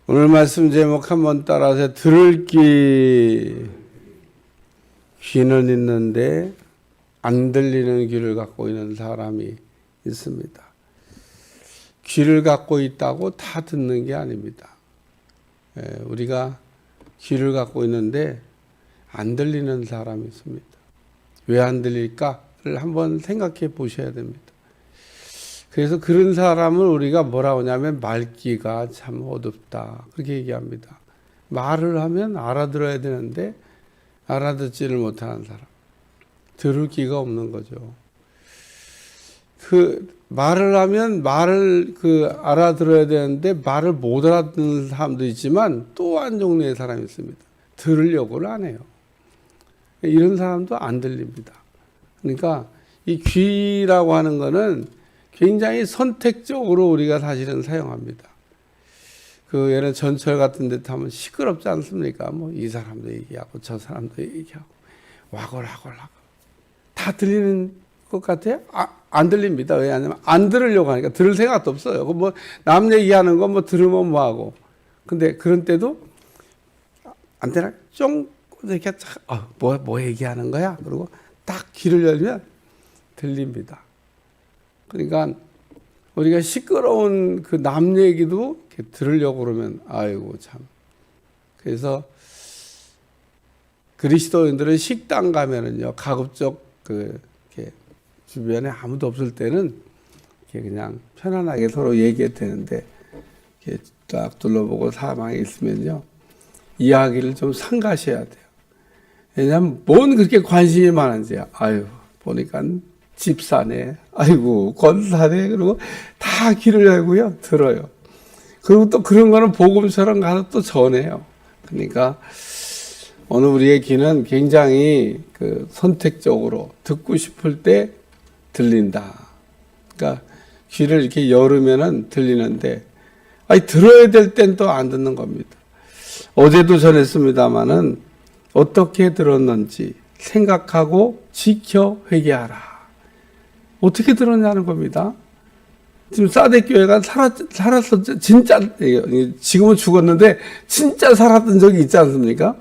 오늘 말씀 제목 한번 따라서 들을 귀는 있는데 안 들리는 귀를 갖고 있는 사람이 있습니다. 귀를 갖고 있다고 다 듣는 게 아닙니다. 우리가 귀를 갖고 있는데 안 들리는 사람이 있습니다. 왜 안 들릴까를 한번 생각해 보셔야 됩니다. 그래서 그런 사람을 우리가 뭐라고 하냐면 말귀가 참 어둡다 그렇게 얘기합니다. 말을 하면 알아들어야 되는데 알아듣지를 못하는 사람, 들을 귀가 없는 거죠. 말을 하면 말을 알아들어야 되는데 말을 못 알아듣는 사람도 있지만 또 한 종류의 사람이 있습니다. 들으려고를 안 해요. 이런 사람도 안 들립니다. 그러니까 이 귀라고 하는 거는 굉장히 선택적으로 우리가 사실은 사용합니다. 예를 전철 같은 데 타면 시끄럽지 않습니까? 뭐 이 사람도 얘기하고 저 사람도 얘기하고 와골와골하고 다 들리는 것 같아요? 안 들립니다. 왜냐하면 안 들으려고 하니까 들을 생각도 없어요. 뭐 남 얘기하는 거 뭐 들으면 뭐하고. 근데 그런 때도 안테나 쫑 이렇게 뭐 얘기하는 거야? 그리고 딱 귀를 열면 들립니다. 그러니까 우리가 시끄러운 남 얘기도 이렇게 들으려고 그러면 아이고 참. 그래서 그리스도인들은 식당 가면은요 가급적 이렇게 주변에 아무도 없을 때는 이렇게 그냥 편안하게 서로 얘기해도 되는데 이렇게 딱 둘러보고 사람이 있으면요 이야기를 좀 삼가셔야 돼요. 왜냐하면 뭔 그렇게 관심이 많은지 보니까 집사네, 아이고 권사네, 그리고 다 귀를 열고요 들어요. 그리고 또 그런 거는 복음처럼 가서 또 전해요. 그러니까 오늘 우리의 귀는 굉장히 선택적으로 듣고 싶을 때 들린다. 그러니까 귀를 이렇게 열으면은 들리는데 들어야 될 땐 또 안 듣는 겁니다. 어제도 전했습니다마는 어떻게 들었는지 생각하고 지켜 회개하라. 어떻게 들었냐는 겁니다. 지금 사대교회가 살았었죠. 진짜, 지금은 죽었는데, 진짜 살았던 적이 있지 않습니까?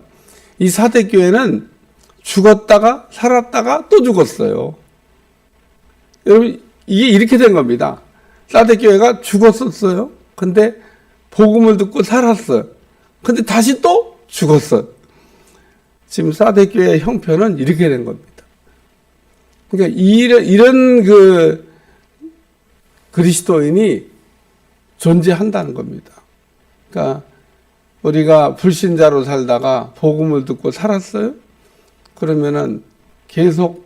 이 사대교회는 죽었다가, 살았다가 또 죽었어요. 여러분, 이게 이렇게 된 겁니다. 사대교회가 죽었었어요. 근데, 복음을 듣고 살았어요. 근데 다시 또 죽었어요. 지금 사대교회의 형편은 이렇게 된 겁니다. 그러니까 이런 그리스도인이 존재한다는 겁니다. 그러니까 우리가 불신자로 살다가 복음을 듣고 살았어요? 그러면은 계속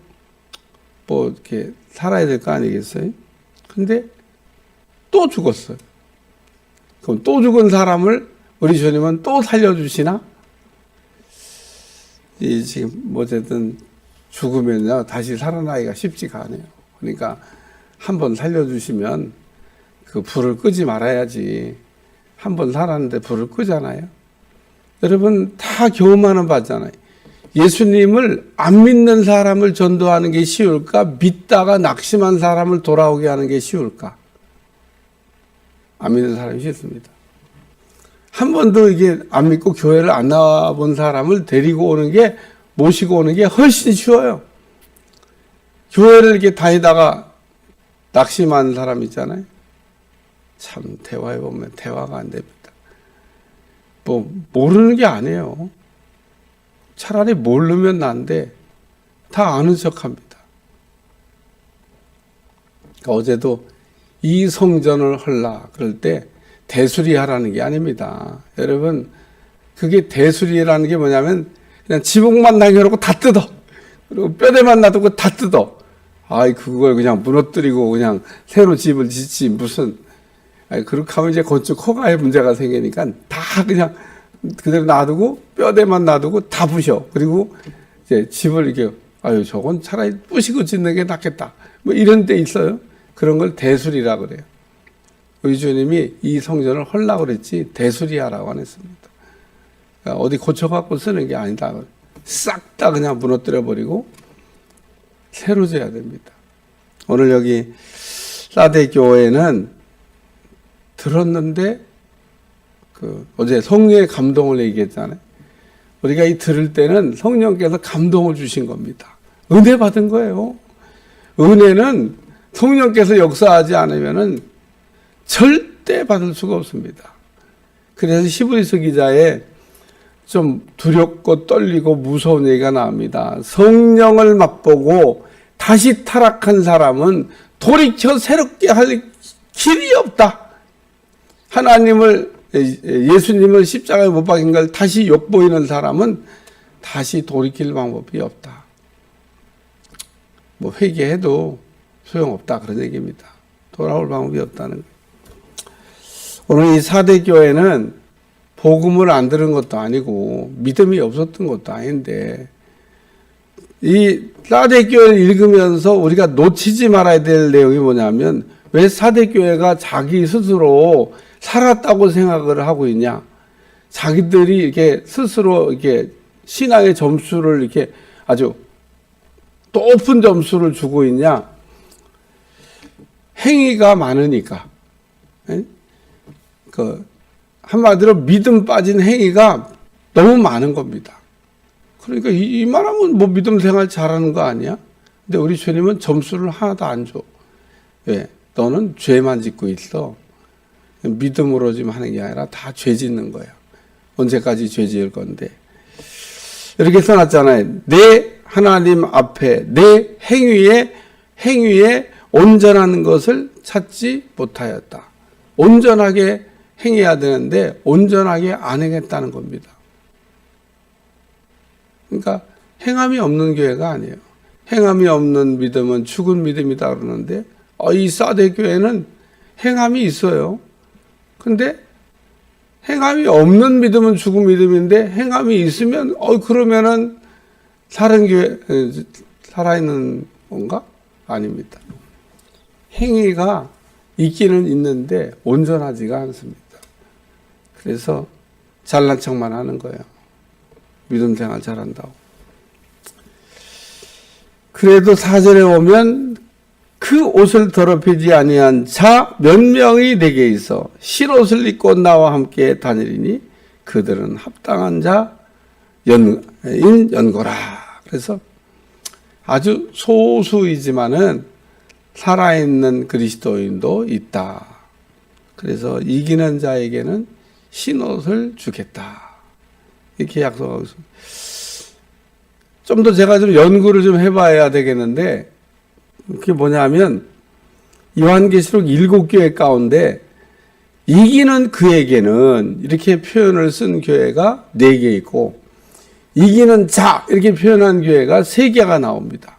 이렇게 살아야 될 거 아니겠어요? 근데 또 죽었어요. 그럼 또 죽은 사람을 우리 주님은 또 살려주시나? 지금 어쨌든 죽으면요 다시 살아나기가 쉽지가 않아요. 그러니까 한번 살려주시면 불을 끄지 말아야지. 한번 살았는데 불을 끄잖아요. 여러분 다 경험하는 바잖아요. 예수님을 안 믿는 사람을 전도하는 게 쉬울까? 믿다가 낙심한 사람을 돌아오게 하는 게 쉬울까? 안 믿는 사람이 쉽습니다. 한 번도 이게 안 믿고 교회를 안 나와본 사람을 데리고 오는 게, 모시고 오는 게 훨씬 쉬워요. 교회를 이렇게 다니다가 낙심한 사람 있잖아요. 참 대화해보면 대화가 안 됩니다. 모르는 게 아니에요. 차라리 모르면 난데 다 아는 척합니다. 그러니까 어제도 이 성전을 헐라 그럴 때 대수리하라는 게 아닙니다. 여러분 그게 대수리라는 게 뭐냐면 그냥 지붕만 남겨놓고 다 뜯어. 그리고 뼈대만 놔두고 다 뜯어. 그걸 그냥 무너뜨리고 그냥 새로 집을 짓지 무슨. 그렇게 하면 이제 건축 허가에 문제가 생기니까 다 그냥 그대로 놔두고 뼈대만 놔두고 다 부셔. 그리고 이제 집을 이렇게 저건 차라리 부시고 짓는 게 낫겠다. 이런 데 있어요. 그런 걸 대수리라 그래요. 우리 주님이 이 성전을 헐라고 그랬지 대수리하라고 안 했습니다. 그러니까 어디 고쳐갖고 쓰는 게 아니다. 싹 다 그냥 무너뜨려 버리고 새로 져야 됩니다. 오늘 여기 사대 교회는 들었는데 어제 성령의 감동을 얘기했잖아요. 우리가 이 들을 때는 성령께서 감동을 주신 겁니다. 은혜 받은 거예요. 은혜는 성령께서 역사하지 않으면은 절대 받을 수가 없습니다. 그래서 히브리서 기자에 좀 두렵고 떨리고 무서운 얘기가 나옵니다. 성령을 맛보고 다시 타락한 사람은 돌이켜 새롭게 할 길이 없다. 예수님을 십자가에 못 박인 걸 다시 욕보이는 사람은 다시 돌이킬 방법이 없다. 뭐 회개해도 소용없다 그런 얘기입니다. 돌아올 방법이 없다는 거예요. 오늘 이 4대 교회는 복음을 안 들은 것도 아니고 믿음이 없었던 것도 아닌데 이 4대 교회를 읽으면서 우리가 놓치지 말아야 될 내용이 뭐냐면 왜 4대 교회가 자기 스스로 살았다고 생각을 하고 있냐? 자기들이 이렇게 스스로 이렇게 신앙의 점수를 이렇게 아주 높은 점수를 주고 있냐? 행위가 많으니까. 한마디로 믿음 빠진 행위가 너무 많은 겁니다. 그러니까 이만하면 뭐 믿음 생활 잘하는 거 아니야? 근데 우리 주님은 점수를 하나도 안 줘. 왜? 너는 죄만 짓고 있어. 믿음으로 지금 하는 게 아니라 다 죄 짓는 거야. 언제까지 죄 지을 건데. 이렇게 써놨잖아요. 내 하나님 앞에 내 행위에 온전한 것을 찾지 못하였다. 온전하게 행해야 되는데 온전하게 안 행했다는 겁니다. 그러니까 행함이 없는 교회가 아니에요. 행함이 없는 믿음은 죽은 믿음이다 그러는데 이 4대 교회는 행함이 있어요. 근데 행함이 없는 믿음은 죽은 믿음인데 행함이 있으면 그러면은 살아있는 건가? 아닙니다. 행위가 있기는 있는데 온전하지가 않습니다. 그래서 잘난 척만 하는 거예요. 믿음 생활 잘한다고. 그래도 4절에 오면 그 옷을 더럽히지 아니한 자 몇 명이 내게 있어 실옷을 입고 나와 함께 다니리니 그들은 합당한 자인 연고라. 그래서 아주 소수이지만은 살아있는 그리스도인도 있다. 그래서 이기는 자에게는 흰옷을 주겠다. 이렇게 약속하고 있습니다. 좀 더 제가 좀 연구를 좀 해봐야 되겠는데 그게 뭐냐면 요한계시록 7교회 가운데 이기는 그에게는 이렇게 표현을 쓴 교회가 4개 있고 이기는 자 이렇게 표현한 교회가 3개가 나옵니다.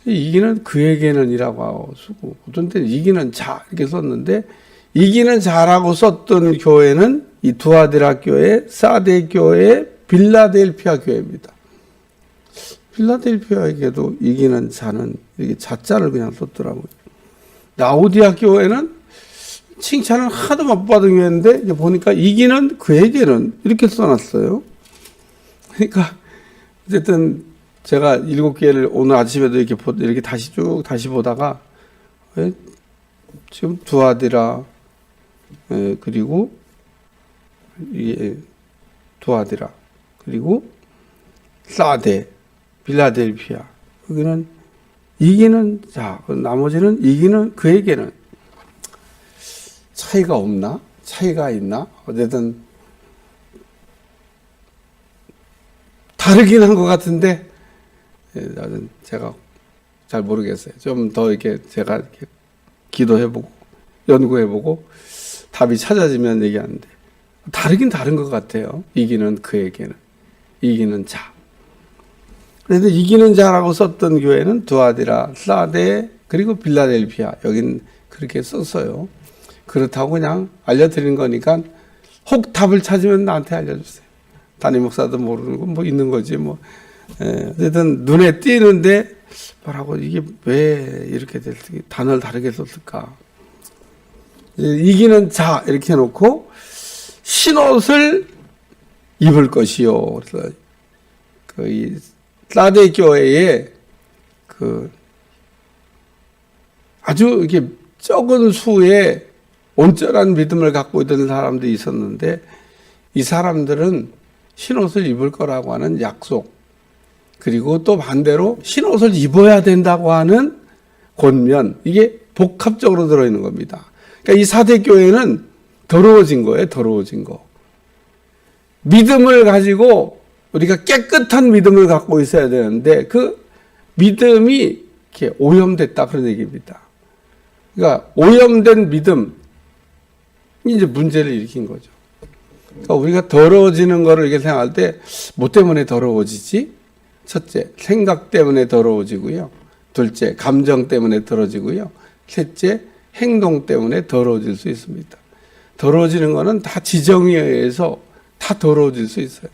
이기는 그에게는 이라고 하고 쓰고 어떤 때는 이기는 자 이렇게 썼는데 이기는 자라고 썼던 교회는 이 두아디라 교회, 사데 교회, 빌라델피아 교회입니다. 필라델피아에게도 이기는 자는 이렇게 자자를 그냥 썼더라고요. 라오디아 교회는 칭찬을 하도 못 받은 교회인데 이제 보니까 이기는 그에게는 이렇게 써놨어요. 그러니까 어쨌든 제가 7개를 오늘 아침에도 이렇게 다시 보다가 지금 두아디라 그리고 이게 두아디라 그리고 사데 빌라델피아 여기는 이기는 자 나머지는 이기는 그에게는 차이가 없나? 차이가 있나? 어쨌든 다르긴 한 것 같은데 제가 잘 모르겠어요. 좀 더 이렇게 제가 이렇게 기도해보고 연구해보고 답이 찾아지면 얘기하는데 다르긴 다른 것 같아요. 이기는 그에게는 이기는 자. 그래서 이기는 자라고 썼던 교회는 두아디라, 사데 그리고 빌라델피아 여긴 그렇게 썼어요. 그렇다고 그냥 알려드린 거니까 혹 답을 찾으면 나한테 알려주세요. 담임 목사도 모르는 거 뭐 있는 거지 뭐. 어쨌든 눈에 띄는데 뭐라고 이게 왜 이렇게 됐을까? 단어를 다르게 썼을까? 이기는 자 이렇게 해놓고 흰옷을 입을 것이요. 그래서 이 사데 교회에 아주 이렇게 적은 수의 온전한 믿음을 갖고 있던 사람들이 있었는데 이 사람들은 흰옷을 입을 거라고 하는 약속, 그리고 또 반대로 흰옷을 입어야 된다고 하는 권면, 이게 복합적으로 들어있는 겁니다. 그러니까 이 사대교회는 더러워진 거예요. 더러워진 거. 믿음을 가지고 우리가 깨끗한 믿음을 갖고 있어야 되는데 그 믿음이 이렇게 오염됐다, 그런 얘기입니다. 그러니까 오염된 믿음이 이제 문제를 일으킨 거죠. 그러니까 우리가 더러워지는 거를 이렇게 생각할 때 뭐 때문에 더러워지지? 첫째, 생각 때문에 더러워지고요. 둘째, 감정 때문에 더러워지고요. 셋째, 행동 때문에 더러워질 수 있습니다. 더러워지는 거는 다 지정에 의해서 다 더러워질 수 있어요.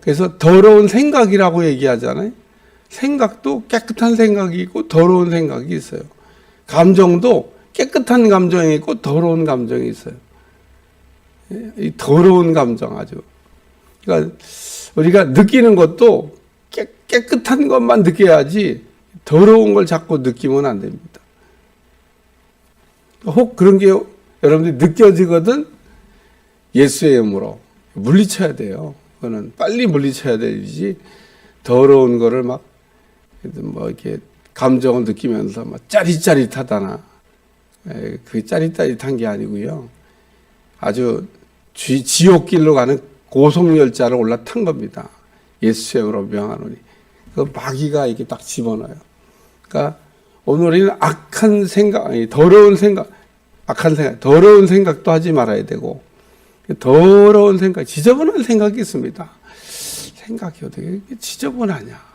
그래서 더러운 생각이라고 얘기하잖아요. 생각도 깨끗한 생각이 있고 더러운 생각이 있어요. 감정도 깨끗한 감정이 있고 더러운 감정이 있어요. 이 더러운 감정 아주. 그러니까 우리가 느끼는 것도 깨끗한 것만 느껴야지 더러운 걸 자꾸 느끼면 안 됩니다. 혹 그런 게 여러분들이 느껴지거든 예수의 이름으로 물리쳐야 돼요. 그거는 빨리 물리쳐야 되지. 더러운 거를 막 뭐 이렇게 감정을 느끼면서 막 짜릿짜릿하다나 그 짜릿짜릿한 게 아니고요. 아주 지옥길로 가는 고속열차를 올라탄 겁니다. 예수의 이름으로 명하노니. 그 마귀가 이렇게 딱 집어넣어요. 그러니까 오늘 우리는 악한 생각, 더러운 생각, 악한 생각, 더러운 생각도 하지 말아야 되고, 더러운 생각, 지저분한 생각이 있습니다. 생각이 어떻게 지저분하냐.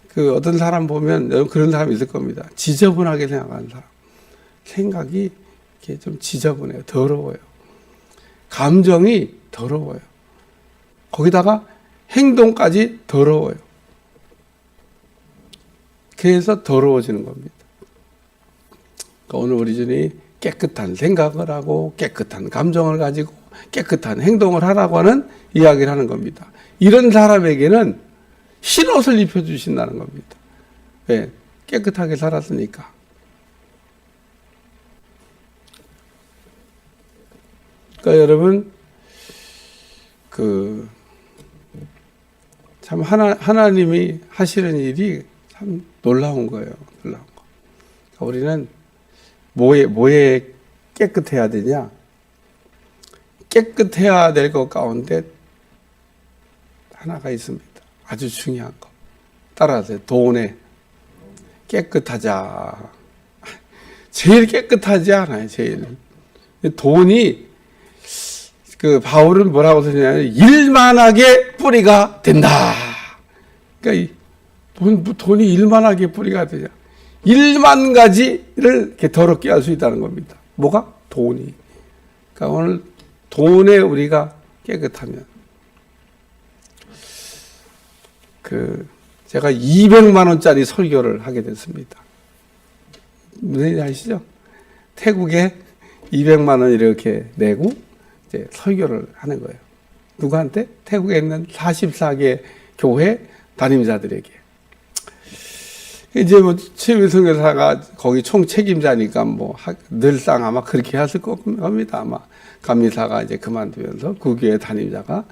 그 어떤 사람 보면 여러분 그런 사람이 있을 겁니다. 지저분하게 생각하는 사람. 생각이 이렇게 좀 지저분해요. 더러워요. 감정이 더러워요. 거기다가 행동까지 더러워요. 그래서 더러워지는 겁니다. 그러니까 오늘 우리 주님이 깨끗한 생각을 하고 깨끗한 감정을 가지고 깨끗한 행동을 하라고 하는 이야기를 하는 겁니다. 이런 사람에게는 흰옷을 입혀주신다는 겁니다. 왜? 깨끗하게 살았으니까. 그러니까 여러분 참 하나님이 하시는 일이 참 놀라운 거예요. 놀라운 거. 그러니까 우리는 뭐에 깨끗해야 되냐? 깨끗해야 될 것 가운데 하나가 있습니다. 아주 중요한 거. 따라하세요. 돈에 깨끗하자. 제일 깨끗하지 않아요. 제일. 돈이 바울은 뭐라고 쓰냐면 일만하게 뿌리가 된다. 그러니까 돈이 일만하게 뿌리가 되냐. 1만 가지를 이렇게 더럽게 할 수 있다는 겁니다. 뭐가? 돈이. 그러니까 오늘 돈에 우리가 깨끗하면 제가 200만 원짜리 설교를 하게 됐습니다. 무슨 아시죠? 태국에 200만 원 이렇게 내고 이제 설교를 하는 거예요. 누구한테? 태국에 있는 44개 교회 담임자들에게. 이제 최민 선교사가 거기 총 책임자니까 늘상 아마 그렇게 했을 겁니다. 아마 감리사가 이제 그만두면서 그 교회 담임자가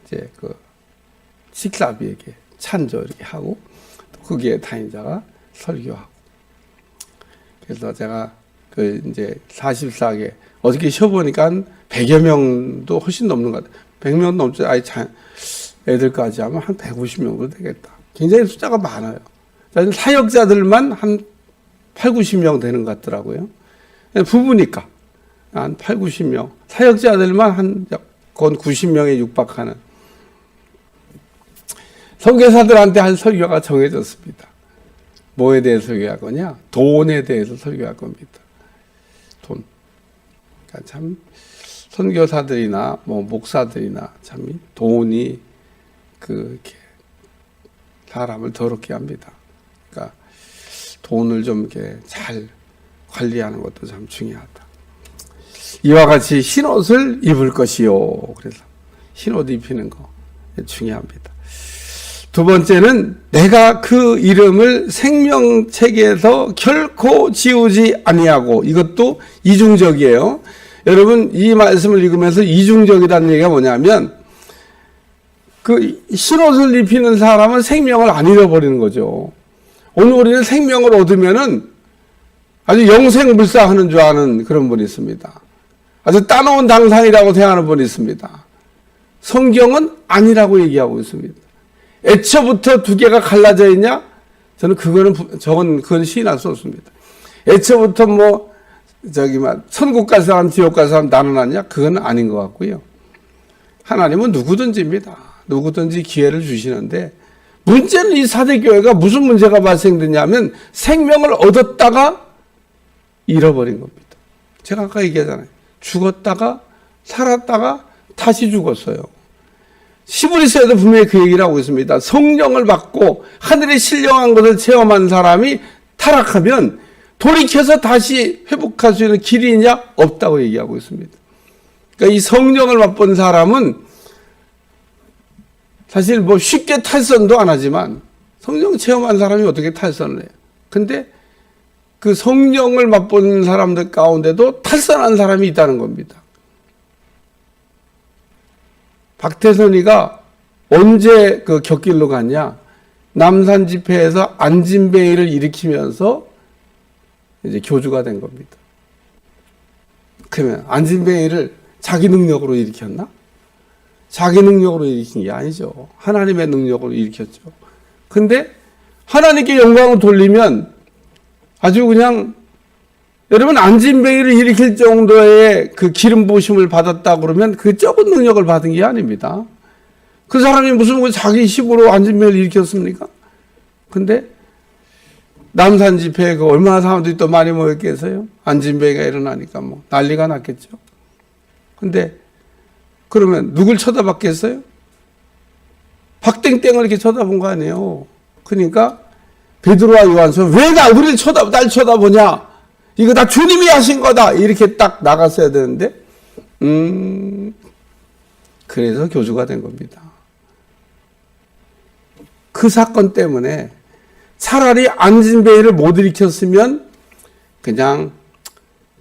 이제 식사비에게 찬조 이렇게 하고 그 교회 담임자가 설교하고. 그래서 제가 이제 44개 어저께 쉬어보니까 100여 명도 훨씬 넘는 것 같아요. 100명 넘지, 애들까지 하면 한 150명도 되겠다. 굉장히 숫자가 많아요. 사역자들만 한 8, 90명 되는 것 같더라고요. 부부니까 한 8, 90명. 사역자들만 건 90명에 육박하는. 선교사들한테 한 설교가 정해졌습니다. 뭐에 대해서 설교할 거냐? 돈에 대해서 설교할 겁니다. 돈. 그러니까 참 선교사들이나 목사들이나 참 돈이 이렇게 사람을 더럽게 합니다. 그러니까 돈을 좀 이렇게 잘 관리하는 것도 참 중요하다. 이와 같이 흰옷을 입을 것이요. 그래서 흰옷 입히는 거 중요합니다. 두 번째는 내가 그 이름을 생명책에서 결코 지우지 아니하고, 이것도 이중적이에요. 여러분 이 말씀을 읽으면서 이중적이라는 얘기가 뭐냐면 그 흰옷을 입히는 사람은 생명을 안 잃어버리는 거죠. 오늘 우리는 생명을 얻으면은 아주 영생불사하는 줄 아는 그런 분이 있습니다. 아주 따놓은 당상이라고 생각하는 분이 있습니다. 성경은 아니라고 얘기하고 있습니다. 애초부터 두 개가 갈라져 있냐? 저는 그건 시인할 수 없습니다. 애초부터 천국 갈 사람, 지옥 갈 사람 나눠놨냐? 그건 아닌 것 같고요. 하나님은 누구든지입니다. 누구든지 기회를 주시는데, 문제는 이 사대교회가 무슨 문제가 발생됐냐면 생명을 얻었다가 잃어버린 겁니다. 제가 아까 얘기하잖아요. 죽었다가 살았다가 다시 죽었어요. 히브리서에도 분명히 그 얘기를 하고 있습니다. 성령을 받고 하늘의 신령한 것을 체험한 사람이 타락하면 돌이켜서 다시 회복할 수 있는 길이 있냐? 없다고 얘기하고 있습니다. 그러니까 이 성령을 맛본 사람은 사실 쉽게 탈선도 안 하지만 성령 체험한 사람이 어떻게 탈선을 해요? 근데 그 성령을 맛본 사람들 가운데도 탈선한 사람이 있다는 겁니다. 박태선이가 언제 그 곁길로 갔냐? 남산 집회에서 안진뱅이를 일으키면서 이제 교주가 된 겁니다. 그러면 안진뱅이를 자기 능력으로 일으켰나? 자기 능력으로 일으킨 게 아니죠. 하나님의 능력으로 일으켰죠. 근데 하나님께 영광을 돌리면 아주 그냥, 여러분 안진뱅이를 일으킬 정도의 그 기름 부으심을 받았다 그러면 그 적은 능력을 받은 게 아닙니다. 그 사람이 무슨 자기 힘으로 안진뱅이를 일으켰습니까? 근데 남산 집회에 얼마나 사람들이 또 많이 모였겠어요? 안진뱅이가 일어나니까 난리가 났겠죠. 근데 그러면 누굴 쳐다봤겠어요? 박땡땡을 이렇게 쳐다본 거 아니에요. 그러니까 베드로와 요한서 왜 우리를 날 쳐다보냐? 이거 다 주님이 하신 거다. 이렇게 딱 나갔어야 되는데, 그래서 교주가 된 겁니다. 그 사건 때문에 차라리 안진뱅이를 못 일으켰으면 그냥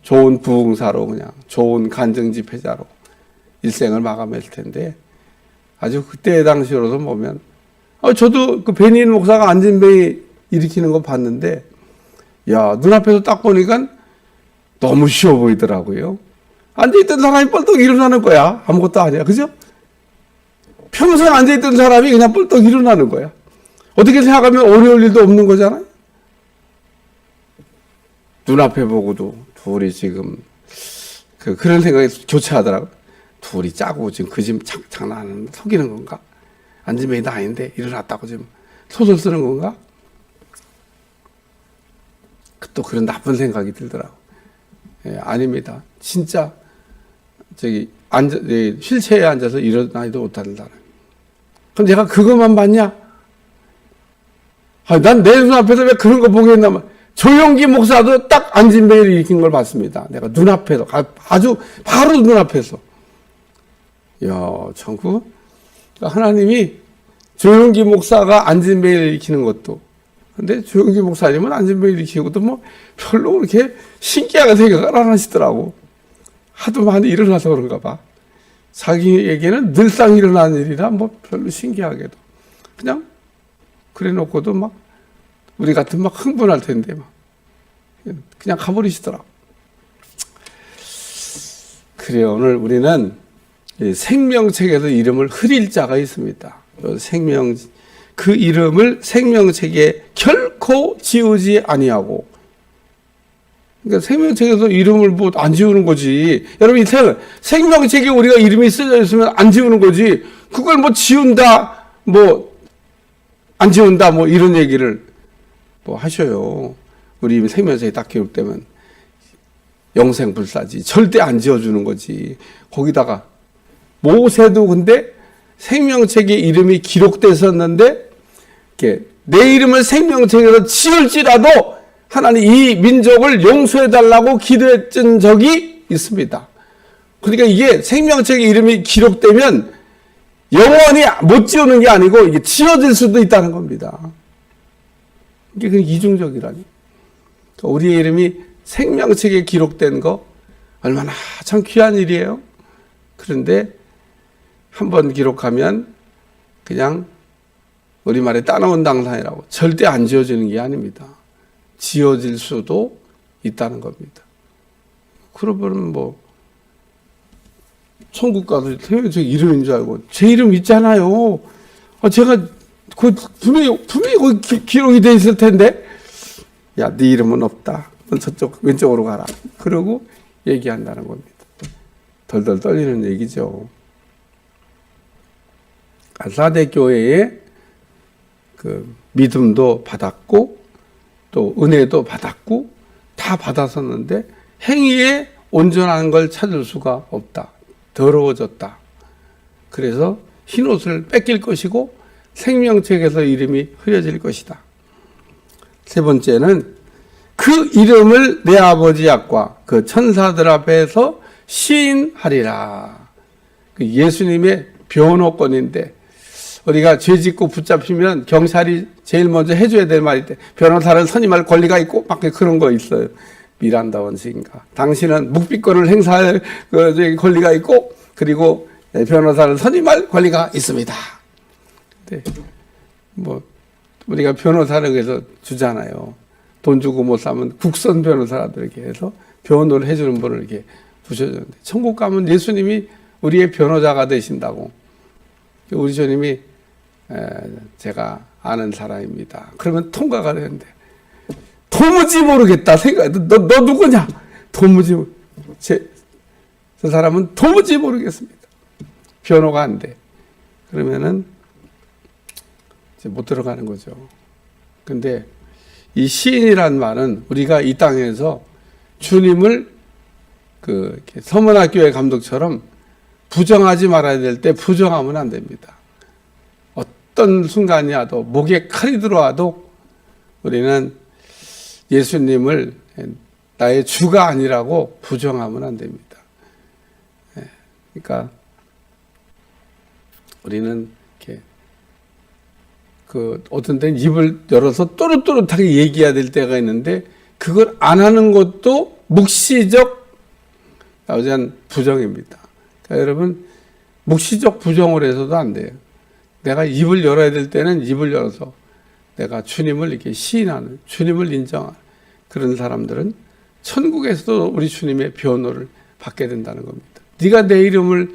좋은 부흥사로, 그냥 좋은 간증 집회자로 일생을 마감했을 텐데, 아주 그때 당시로서 보면, 저도 그 베니인 목사가 안진뱅이 일으키는 거 봤는데, 야, 눈앞에서 딱 보니까 너무 쉬워 보이더라고요. 앉아있던 사람이 뻘떡 일어나는 거야. 아무것도 아니야. 그죠? 평생 앉아있던 사람이 그냥 뻘떡 일어나는 거야. 어떻게 생각하면 어려울 일도 없는 거잖아요. 눈앞에 보고도 둘이 지금 그런 생각이 교차하더라고요. 둘이 짜고 지금 그 집 장난하는, 속이는 건가? 안진뱅이도 아닌데 일어났다고 지금 소설 쓰는 건가? 또 그런 나쁜 생각이 들더라고. 예, 아닙니다. 진짜 휠체어에 앉아서 일어나지도 못하는 사람. 그럼 내가 그것만 봤냐? 난 내 눈앞에서 왜 그런 거 보겠나? 조용기 목사도 딱 안진뱅이를 일으킨 걸 봤습니다. 내가 눈앞에서, 아주 바로 눈앞에서. 이야, 참, 하나님이 조용기 목사가 안진뱅이를 일으키는 것도, 근데 조용기 목사님은 안진뱅이를 일으키는 것도 별로 그렇게 신기하게 생각을 안 하시더라고. 하도 많이 일어나서 그런가 봐. 자기에게는 늘상 일어나는 일이라 별로 신기하게도. 그냥, 그래 놓고도 우리 같으면 흥분할 텐데, 그냥 가버리시더라고. 그래요. 오늘 우리는 생명책에서 이름을 흐릴 자가 있습니다. 그 이름을 생명책에 결코 지우지 아니하고. 그러니까 생명책에서 이름을 안 지우는 거지. 여러분, 생명책에 우리가 이름이 쓰여 있으면 안 지우는 거지. 그걸 지운다, 안 지운다, 이런 얘기를 하셔요. 우리 생명책에 딱 기록되면 영생불사지. 절대 안 지워주는 거지. 거기다가 모세도 근데 생명책에 이름이 기록됐었는데, 내 이름을 생명책에서 지울지라도 하나님 이 민족을 용서해달라고 기도했던 적이 있습니다. 그러니까 이게 생명책에 이름이 기록되면 영원히 못 지우는 게 아니고 이게 지워질 수도 있다는 겁니다. 이게 그 이중적이라니. 우리의 이름이 생명책에 기록된 거 얼마나 참 귀한 일이에요. 그런데 한번 기록하면 그냥 우리말에 따놓은 당상이라고 절대 안 지워지는 게 아닙니다. 지워질 수도 있다는 겁니다. 그러면 뭐 천국 가서 제 이름인 줄 알고 제 이름 있잖아요. 제가 그 분명히 거기 기록이 돼 있을 텐데, 야, 네 이름은 없다. 넌 저쪽 왼쪽으로 가라. 그러고 얘기한다는 겁니다. 덜덜 떨리는 얘기죠. 사대 교회에 그 믿음도 받았고 또 은혜도 받았고 다 받았었는데 행위에 온전한 걸 찾을 수가 없다. 더러워졌다. 그래서 흰옷을 뺏길 것이고 생명책에서 이름이 흐려질 것이다. 세 번째는 그 이름을 내 아버지 앞과 그 천사들 앞에서 시인하리라. 그 예수님의 변호권인데 우리가 죄 짓고 붙잡히면 경찰이 제일 먼저 해줘야 될 말인데 변호사를 선임할 권리가 있고 막 그런 거 있어요. 미란다 원수인가. 당신은 묵비권을 행사할 권리가 있고 그리고 변호사를 선임할 권리가 있습니다. 근데 뭐 우리가 변호사를 그래서 주잖아요. 돈 주고 못 사면 국선 변호사라도 이렇게 해서 변호를 해주는 분을 이렇게 부셔주는데 천국 가면 예수님이 우리의 변호자가 되신다고. 우리 주님이 제가 아는 사람입니다. 그러면 통과가 되는데 도무지 모르겠다 생각. 너 누구냐? 도무지 저 사람은 도무지 모르겠습니다. 변호가 안 돼. 그러면은 이제 못 들어가는 거죠. 근데 이 시인이란 말은 우리가 이 땅에서 주님을 그 서문학교의 감독처럼 부정하지 말아야 될 때 부정하면 안 됩니다. 어떤 순간이라도 목에 칼이 들어와도 우리는 예수님을 나의 주가 아니라고 부정하면 안 됩니다. 그러니까 우리는 이렇게 그 어떤 때는 입을 열어서 또렷또렷하게 얘기해야 될 때가 있는데 그걸 안 하는 것도 묵시적 부정입니다. 그러니까 여러분 묵시적 부정을 해서도 안 돼요. 내가 입을 열어야 될 때는 입을 열어서 내가 주님을 이렇게 시인하는, 주님을 인정하는 그런 사람들은 천국에서도 우리 주님의 변호를 받게 된다는 겁니다. 네가 내 이름을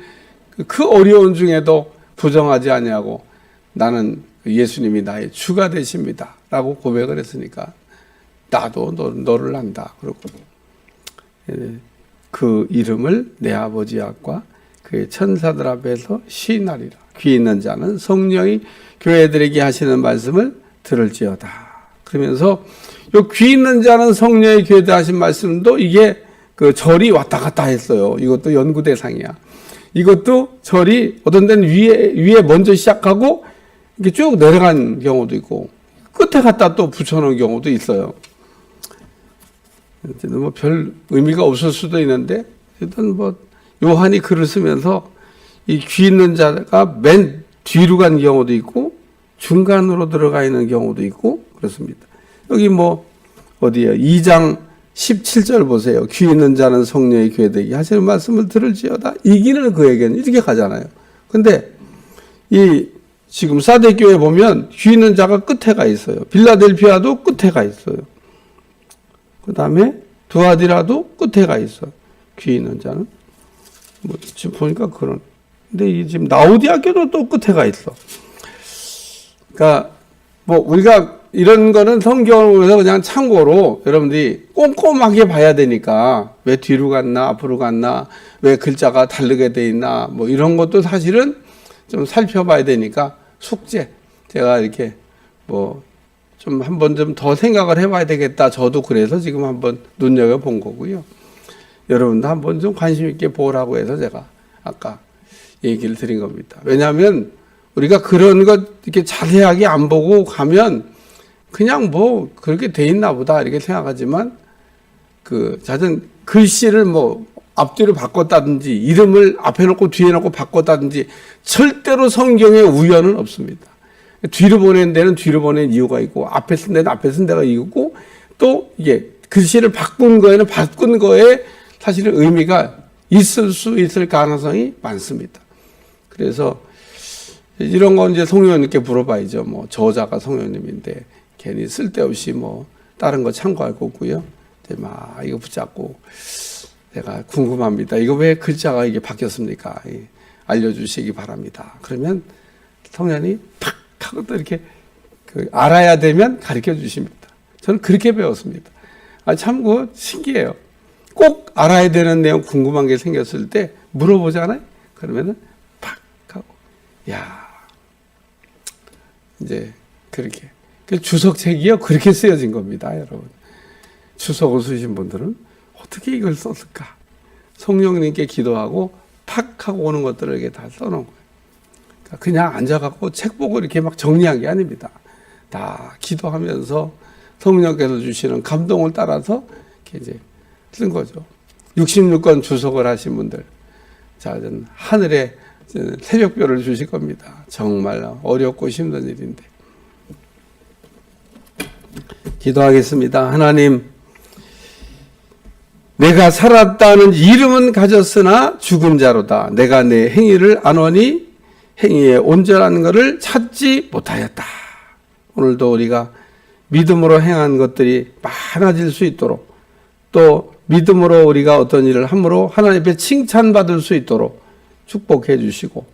그 어려운 중에도 부정하지 아니하고 나는 예수님이 나의 주가 되십니다 라고 고백을 했으니까 나도 너를 안다. 그러고 그 이름을 내 아버지 앞과 그의 천사들 앞에서 시인하리라. 귀 있는 자는 성령이 교회들에게 하시는 말씀을 들을지어다. 그러면서 요 귀 있는 자는 성령이 교회들 하신 말씀도 이게 그 절이 왔다 갔다 했어요. 이것도 연구 대상이야. 이것도 절이 어떤 데는 위에 먼저 시작하고 이렇게 쭉 내려간 경우도 있고 끝에 갖다 또 붙여놓은 경우도 있어요. 뭐 별 의미가 없을 수도 있는데 일단 뭐 요한이 글을 쓰면서 이 귀 있는 자가 맨 뒤로 간 경우도 있고 중간으로 들어가 있는 경우도 있고 그렇습니다. 여기 뭐 어디에요? 2장 17절 보세요. 귀 있는 자는 성령의 교회되게 하시는 말씀을 들을지어다. 이 길을 그에게는 이렇게 가잖아요. 근데 이 지금 사대 교회 보면 귀 있는 자가 끝에 가 있어요. 빌라델피아도 끝에 가 있어요. 그 다음에 두아디라도 끝에 가 있어요. 귀 있는 자는. 뭐 지금 보니까 그런. 근데 이 지금 라오디아교도 또 끝에 가 있어. 그러니까 뭐 우리가 이런 거는 성경을 보면서 그냥 참고로 여러분들이 꼼꼼하게 봐야 되니까 왜 뒤로 갔나 앞으로 갔나 왜 글자가 다르게 돼 있나 뭐 이런 것도 사실은 좀 살펴봐야 되니까 숙제 제가 이렇게 뭐 좀 한번 좀 더 생각을 해봐야 되겠다. 저도 그래서 지금 한번 눈여겨본 거고요. 여러분도 한번 좀 관심 있게 보라고 해서 제가 아까 얘기를 드린 겁니다. 왜냐하면 우리가 그런 것 이렇게 자세하게 안 보고 가면 그냥 뭐 그렇게 돼 있나 보다 이렇게 생각하지만 그 잦은 글씨를 뭐 앞뒤로 바꿨다든지 이름을 앞에 놓고 뒤에 놓고 바꿨다든지 절대로 성경에 우연은 없습니다. 뒤로 보낸 데는 뒤로 보낸 이유가 있고 앞에 쓴 데는 앞에 쓴 데가 이유고 또 이게 글씨를 바꾼 거에는 바꾼 거에 사실은 의미가 있을 수 있을 가능성이 많습니다. 그래서 이런 건 이제 성령님께 물어봐야죠. 뭐 저자가 성령님인데 괜히 쓸데없이 뭐 다른 거 참고할 거고요. 막 이거 붙잡고 내가 궁금합니다. 이거 왜 글자가 이게 바뀌었습니까? 알려주시기 바랍니다. 그러면 성령이 팍 하고 또 이렇게 알아야 되면 가르쳐 주십니다. 저는 그렇게 배웠습니다. 참 신기해요. 꼭 알아야 되는 내용 궁금한 게 생겼을 때 물어보잖아요. 그러면은 팍 하고 야 이제 그렇게 주석책이요 그렇게 쓰여진 겁니다, 여러분. 주석을 쓰신 분들은 어떻게 이걸 썼을까? 성령님께 기도하고 팍 하고 오는 것들을 이렇게 다 써놓은 거예요. 그러니까 그냥 앉아갖고 책 보고 이렇게 막 정리한 게 아닙니다. 다 기도하면서 성령께서 주시는 감동을 따라서 이렇게 이제 쓴 거죠. 66권 주석을 하신 분들, 자, 하늘에 새벽별을 주실 겁니다. 정말 어렵고 힘든 일인데. 기도하겠습니다. 하나님, 내가 살았다는 이름은 가졌으나 죽은 자로다. 내가 내 행위를 안오니 행위의 온전한 것을 찾지 못하였다. 오늘도 우리가 믿음으로 행한 것들이 많아질 수 있도록 또 믿음으로 우리가 어떤 일을 함으로 하나님 앞에 칭찬받을 수 있도록 축복해 주시고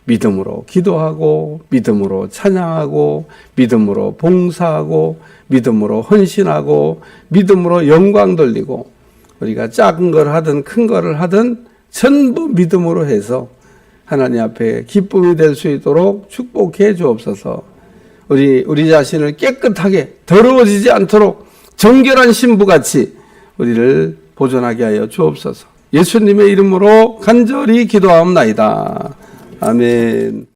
믿음으로 기도하고 믿음으로 찬양하고 믿음으로 봉사하고 믿음으로 헌신하고 믿음으로 영광 돌리고 우리가 작은 걸 하든 큰 거를 하든 전부 믿음으로 해서 하나님 앞에 기쁨이 될 수 있도록 축복해 주옵소서. 우리 자신을 깨끗하게 더러워지지 않도록 정결한 신부같이 우리를 보존하게 하여 주옵소서. 예수님의 이름으로 간절히 기도하옵나이다. 아멘.